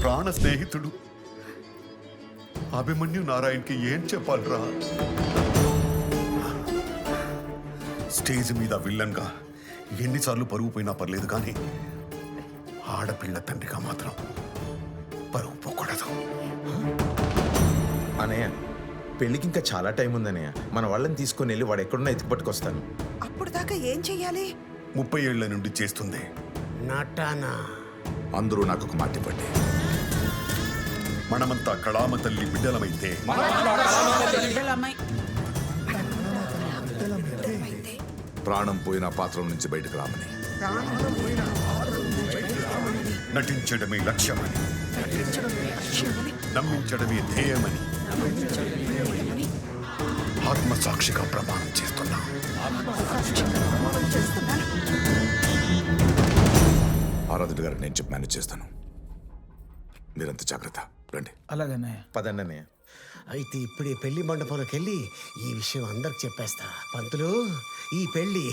ప్రాణ స్నేహితుడు అభిమన్యు నారాయణ్కి ఏం చెప్పాలరా? స్టేజ్ మీద విల్లన్గా ఎన్నిసార్లు పరుగు పోయినా పర్లేదు, కానీ ఆడపిల్ల తండ్రిగా మాత్రం పరుగు పోకూడదు. అనయ్య, పెళ్ళికి ఇంకా చాలా టైం ఉందన్నయ్య. మన వాళ్ళని తీసుకొని వెళ్ళి వాడు ఎక్కడున్నా ఎత్తుకు పట్టుకొస్తాను. అప్పుడు దాకా ఏం చెయ్యాలి? 30 ఏళ్ల నుండి చేస్తుంది. నటనా? అందరూ నాకు ఒక మాట ఇవ్వండి. మనమంతా కళామ తల్లి బిడ్డలమైతే ప్రాణం పోయిన పాత్రం నుంచి బయటకు రామని, నటించడమే లక్ష్యమని, నమ్మించడమే ధ్యేయమని ఆత్మసాక్షిగా ప్రమాణం చేస్తున్నా. ఆరాధన గారు నేను చెప్పి మేనేజ్ చేస్తాను. మీరంత జాగ్రత్త. రండి. అలాగన్నయ్య. పదన్నయ్య. అయితే ఇప్పుడే పెళ్లి మండపంలోకి వెళ్ళి ఈ విషయం అందరికి చెప్పేస్తా. పంతులు, ఈ పెళ్లి